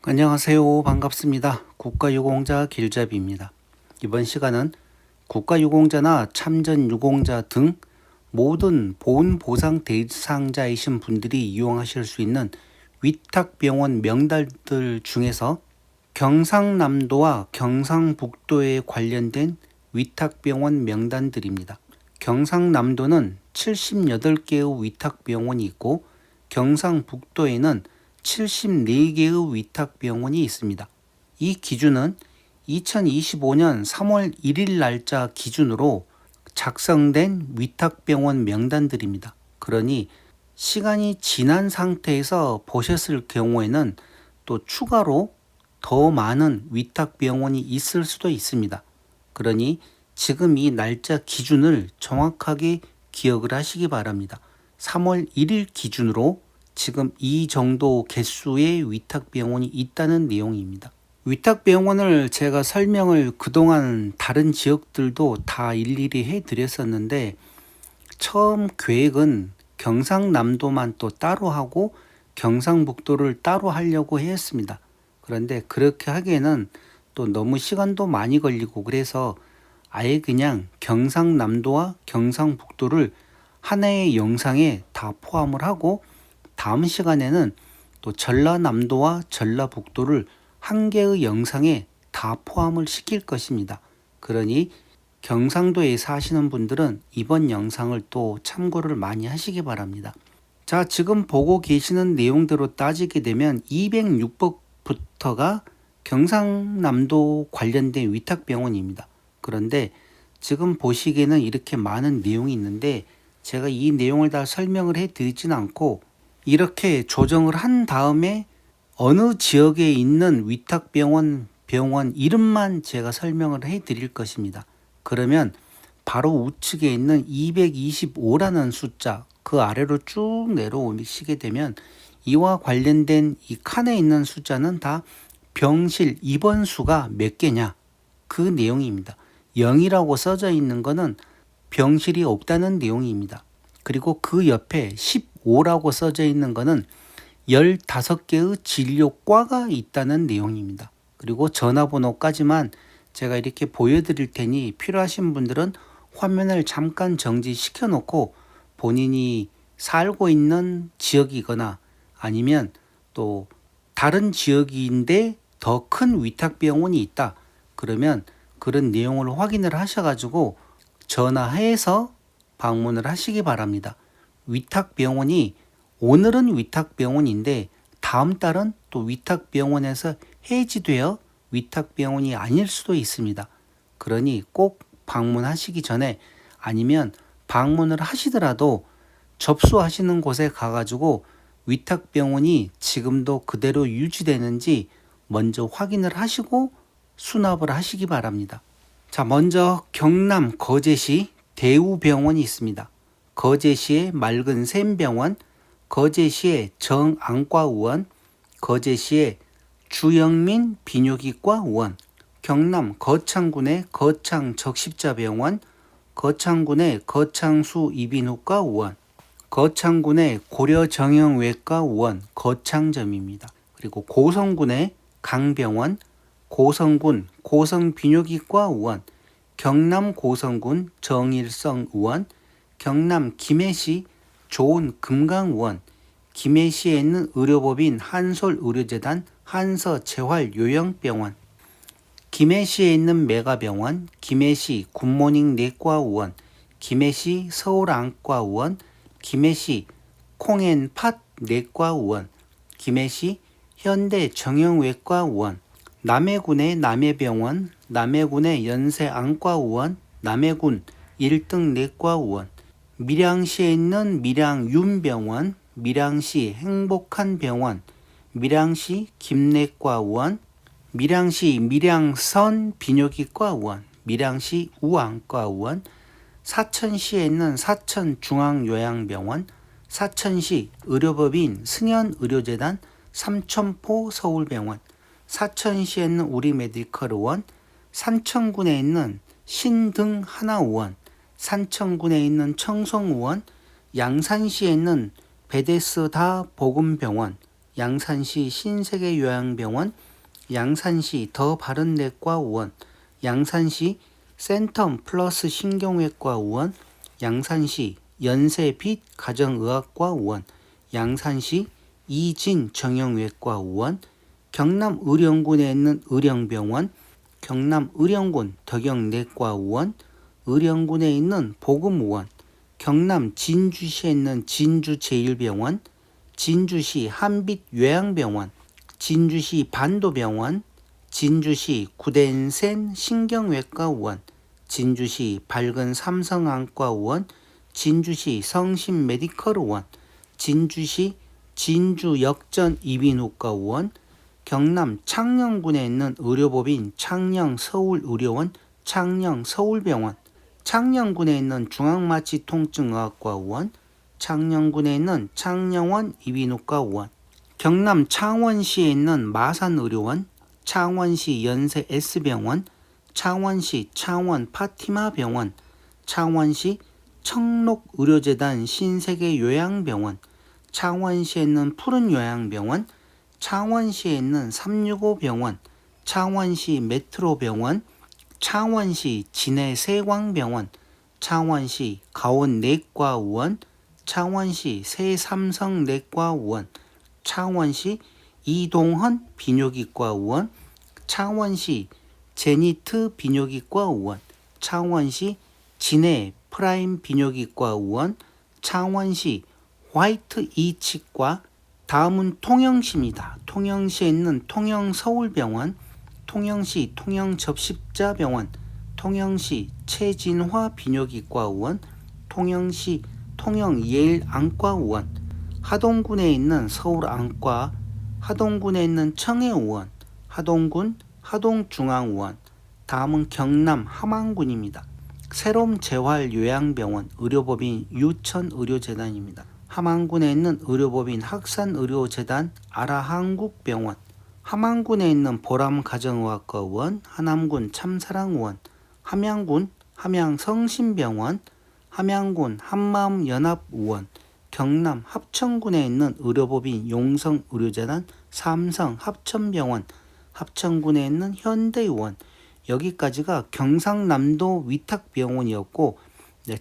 안녕하세요. 반갑습니다. 국가유공자 길잡이입니다. 이번 시간은 국가유공자나 참전유공자 등 모든 보훈보상 대상자이신 분들이 이용하실 수 있는 위탁병원 명단들 중에서 경상남도와 경상북도에 관련된 위탁병원 명단들입니다. 경상남도는 78개의 위탁병원이 있고 경상북도에는 74개의 위탁병원이 있습니다. 이 기준은 2025년 3월 1일 날짜 기준으로 작성된 위탁병원 명단들입니다. 그러니 시간이 지난 상태에서 보셨을 경우에는 또 추가로 더 많은 위탁병원이 있을 수도 있습니다. 그러니 지금 이 날짜 기준을 정확하게 기억을 하시기 바랍니다. 3월 1일 기준으로 지금 이 정도 개수의 위탁병원이 있다는 내용입니다. 위탁병원을 제가 설명을 그동안 다른 지역들도 다 일일이 해드렸었는데 처음 계획은 경상남도만 또 따로 하고 경상북도를 따로 하려고 했습니다. 그런데 그렇게 하기에는 또 너무 시간도 많이 걸리고 그래서 아예 그냥 경상남도와 경상북도를 하나의 영상에 다 포함을 하고 다음 시간에는 또 전라남도와 전라북도를 한 개의 영상에 다 포함을 시킬 것입니다. 그러니 경상도에 사시는 분들은 이번 영상을 또 참고를 많이 하시기 바랍니다. 자, 지금 보고 계시는 내용대로 따지게 되면 206번부터가 경상남도 관련된 위탁병원입니다. 그런데 지금 보시기에는 이렇게 많은 내용이 있는데 제가 이 내용을 다 설명을 해드리진 않고 이렇게 조정을 한 다음에 어느 지역에 있는 위탁병원 병원 이름만 제가 설명을 해드릴 것입니다. 그러면 바로 우측에 있는 225라는 숫자 그 아래로 쭉 내려오시게 되면 이와 관련된 이 칸에 있는 숫자는 다 병실 입원 수가 몇 개냐 그 내용입니다. 0이라고 써져 있는 것은 병실이 없다는 내용입니다. 그리고 그 옆에 15라고 써져 있는 것은 15개의 진료과가 있다는 내용입니다. 그리고 전화번호까지만 제가 이렇게 보여드릴 테니 필요하신 분들은 화면을 잠깐 정지시켜 놓고 본인이 살고 있는 지역이거나 아니면 또 다른 지역인데 더 큰 위탁병원이 있다. 그러면 그런 내용을 확인을 하셔가지고 전화해서 방문을 하시기 바랍니다. 위탁병원이 오늘은 위탁병원인데 다음 달은 또 위탁병원에서 해지되어 위탁병원이 아닐 수도 있습니다. 그러니 꼭 방문하시기 전에 아니면 방문을 하시더라도 접수하시는 곳에 가가지고 위탁병원이 지금도 그대로 유지되는지 먼저 확인을 하시고 수납을 하시기 바랍니다. 자, 먼저 경남 거제시 대우병원이 있습니다. 거제시의 맑은 샘병원, 거제시의 정안과의원, 거제시의 주영민 비뇨기과 의원, 경남 거창군의 거창적십자병원, 거창군의 거창수 이비인후과 의원, 거창군의 고려정형외과 의원 거창점입니다. 그리고 고성군의 강병원, 고성군 고성비뇨기과 의원, 경남 고성군 정일성 의원, 경남 김해시 좋은금강 의원, 김해시에 있는 의료법인 한솔의료재단 한서재활요양병원, 김해시에 있는 메가병원, 김해시 굿모닝 내과 의원, 김해시 서울안과 의원, 김해시 콩앤팥 내과 의원, 김해시 현대정형외과 의원, 남해군의 남해병원, 남해군의 연세안과 의원, 남해군 1등 내과 의원, 밀양시에 있는 밀양윤병원, 밀양시 행복한병원, 밀양시 김내과 의원, 밀양시 밀양선 비뇨기과 의원, 밀양시 우안과 의원, 사천시에 있는 사천중앙요양병원, 사천시 의료법인 승연의료재단 삼천포 서울병원, 사천시에 있는 우리메디컬 의원, 산청군에 있는 신등하나의원, 산청군에 있는 청송의원, 양산시에 있는 베데스다 복음병원, 양산시 신세계요양병원, 양산시 더바른내과의원, 양산시 센텀 플러스 신경외과의원, 양산시 연세빛 가정의학과의원, 양산시 이진 정형외과의원, 경남 의령군에 있는 의령병원, 경남 의령군 덕영내과의원, 의령군에 있는 복음의원, 경남 진주시에 있는 진주제일병원, 진주시 한빛요양병원, 진주시 반도병원, 진주시 구덴센 신경외과의원, 진주시 밝은 삼성안과의원, 진주시 성심메디컬의원, 진주시 진주역전 이비인후과의원, 경남 창녕군에 있는 의료법인 창녕서울의료원, 창녕서울병원, 창녕군에 있는 중앙마취통증의학과의원, 창녕군에 있는 창녕원 이비인후과의원, 경남 창원시에 있는 마산의료원, 창원시 연세 S병원, 창원시 창원 파티마병원, 창원시 청록의료재단 신세계요양병원, 창원시에 있는 푸른요양병원, 창원시에 있는 365병원, 창원시 메트로병원, 창원시 진해세광병원, 창원시 가온내과의원, 창원시 새삼성내과의원, 창원시 이동헌 비뇨기과의원, 창원시 제니트 비뇨기과의원, 창원시 진해 프라임 비뇨기과의원, 창원시 화이트 이치과, 다음은 통영시입니다. 통영시에 있는 통영서울병원, 통영시 통영접십자병원, 통영시 최진화 비뇨기과의원, 통영시 통영예일안과의원, 하동군에 있는 서울안과, 하동군에 있는 청해의원, 하동군 하동중앙의원, 다음은 경남 함안군입니다. 새롬재활요양병원 의료법인 유천의료재단입니다. 함안군에 있는 의료법인 학산의료재단 아라한국병원, 함안군에 있는 보람가정의학과의원, 하남군 참사랑의원, 함양군 함양성심병원, 함양군 한마음연합의원, 경남 합천군에 있는 의료법인 용성의료재단 삼성합천병원, 합천군에 있는 현대의원, 여기까지가 경상남도 위탁병원이었고,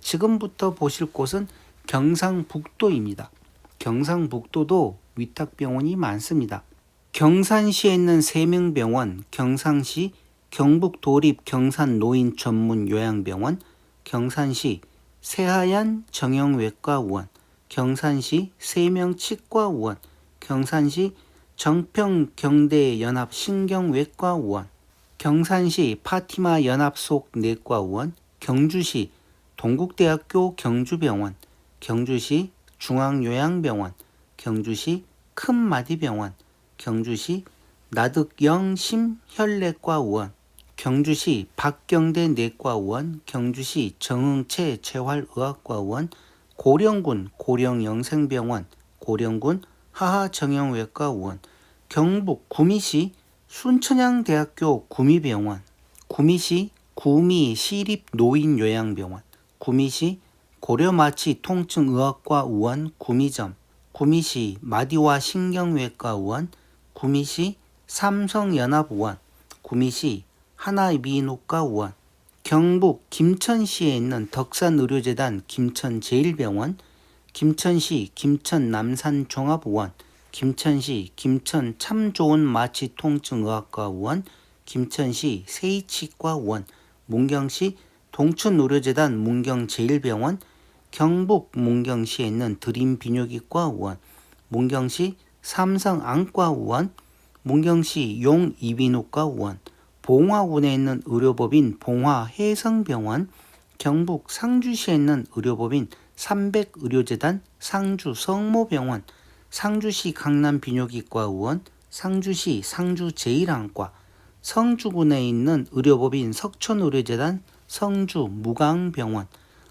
지금부터 보실 곳은 경상북도입니다. 경상북도도 위탁병원이 많습니다. 경산시에 있는 세명병원, 경상시 경북도립 경산노인전문요양병원, 경산시 새하얀 정형외과의원, 경산시 세명치과의원, 경산시 정평경대연합신경외과의원, 경산시 파티마 연합속내과의원, 경주시 동국대학교 경주병원, 경주시 중앙요양병원, 경주시 큰마디병원, 경주시 나득영심혈내과의원, 경주시 박경대 내과의원, 경주시 정응채 재활의학과의원, 고령군 고령영생병원, 고령군 하하정형외과의원, 경북 구미시 순천향대학교 구미병원, 구미시 구미시립노인요양병원, 구미시 고려마취통증의학과의원 구미점, 구미시 마디와 신경외과의원, 구미시 삼성연합의원, 구미시 하나이비인후과의원, 경북 김천시에 있는 덕산의료재단 김천제일병원, 김천시 김천남산종합의원, 김천시 김천참좋은마취통증의학과의원, 김천시 세이치과의원, 문경시 동춘의료재단 문경제일병원, 경북 문경시에 있는 드림비뇨기과의원, 문경시 삼성안과의원, 문경시 용이비인후과의원, 봉화군에 있는 의료법인 봉화해성병원, 경북 상주시에 있는 의료법인 삼백의료재단 상주성모병원, 상주시 강남비뇨기과의원, 상주시 상주제일안과, 성주군에 있는 의료법인 석촌의료재단 성주무강병원,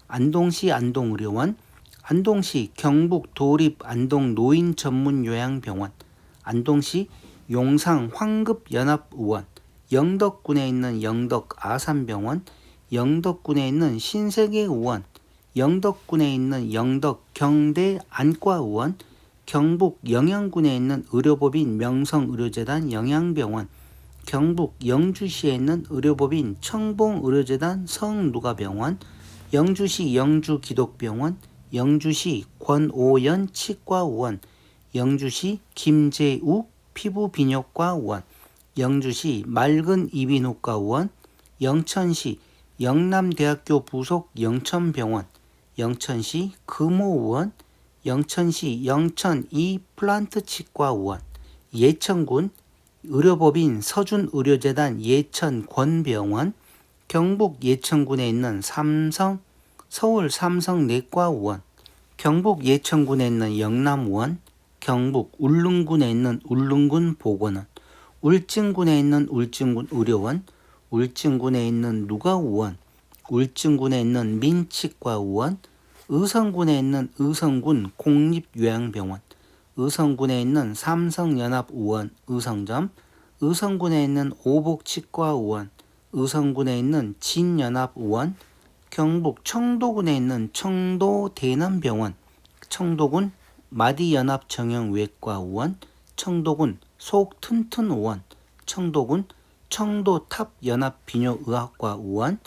안동시 안동의료원, 안동시 경북도립 안동노인전문요양병원, 안동시 용상 황급연합의원, 영덕군에 있는 영덕아산병원, 영덕군에 있는 신세계의원, 영덕군에 있는 영덕경대안과의원, 경북 영양군에 있는 의료법인 명성의료재단 영양병원, 경북 영주시에 있는 의료법인 청봉의료재단 성누가병원, 영주시 영주기독병원, 영주시 권오연 치과의원, 영주시 김재욱 피부비뇨과의원, 영주시 맑은 이비인후과의원, 영천시 영남대학교 부속 영천병원, 영천시 금호의원, 영천시 영천 이플란트치과의원, 예천군 의료법인 서준의료재단 예천권병원, 경북 예천군에 있는 서울 삼성내과의원, 경북 예천군에 있는 영남의원, 경북 울릉군에 있는 울릉군보건원, 울진군에 있는 울진군의료원, 울진군에 있는 누가의원, 울진군에 있는 민치과의원, 의성군에 있는 의성군 공립요양병원, 의성군에 있는 삼성연합의원 의성점, 의성군에 있는 오복치과의원, 의성군에 있는 진연합의원, 경북 청도군에 있는 청도대남병원, 청도군 마디연합정형외과의원, 청도군 속튼튼의원, 청도군 청도탑연합비뇨의학과의원,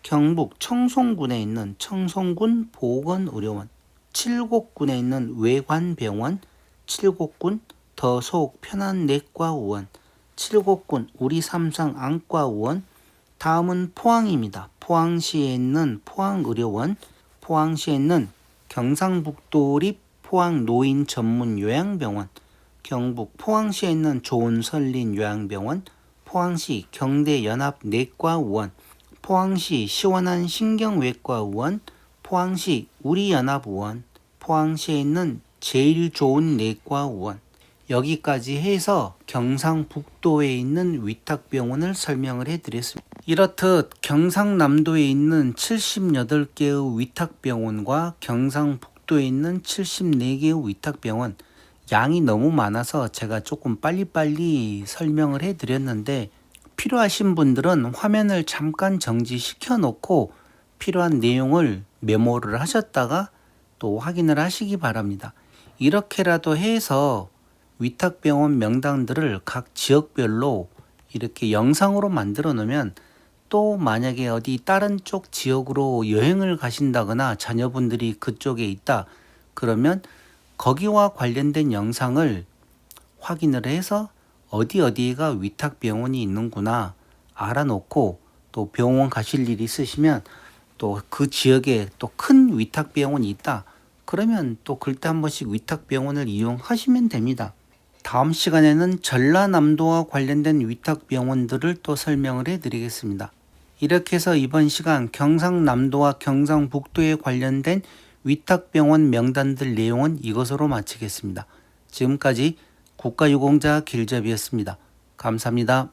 경북 청송군에 있는 청송군 보건의료원, 칠곡군에 있는 외관병원, 칠곡군 더속편안내과의원, 칠곡군 우리삼성안과의원. 다음은 포항입니다. 포항시에 있는 포항의료원, 포항시에 있는 경상북도립 포항노인전문요양병원, 경북 포항시에 있는 좋은설린요양병원, 포항시 경대연합내과의원, 포항시 시원한 신경외과의원, 포항시 우리연합의원, 포항시에 있는 제일 좋은 내과의원. 여기까지 해서 경상북도에 있는 위탁병원을 설명을 해드렸습니다. 이렇듯 경상남도에 있는 78개의 위탁병원과 경상북도에 있는 74개의 위탁병원, 양이 너무 많아서 제가 조금 빨리빨리 설명을 해드렸는데, 필요하신 분들은 화면을 잠깐 정지시켜 놓고 필요한 내용을 메모를 하셨다가 또 확인을 하시기 바랍니다. 이렇게라도 해서 위탁병원 명단들을 각 지역별로 이렇게 영상으로 만들어 놓으면, 또 만약에 어디 다른 쪽 지역으로 여행을 가신다거나 자녀분들이 그쪽에 있다 그러면 거기와 관련된 영상을 확인을 해서 어디가 위탁병원이 있는구나 알아놓고, 또 병원 가실 일이 있으시면 또 그 지역에 또 큰 위탁병원이 있다 그러면 또 그때 한 번씩 위탁병원을 이용하시면 됩니다. 다음 시간에는 전라남도와 관련된 위탁병원들을 또 설명을 해드리겠습니다. 이렇게 해서 이번 시간 경상남도와 경상북도에 관련된 위탁병원 명단들 내용은 이것으로 마치겠습니다. 지금까지 국가유공자 길잡이였습니다. 감사합니다.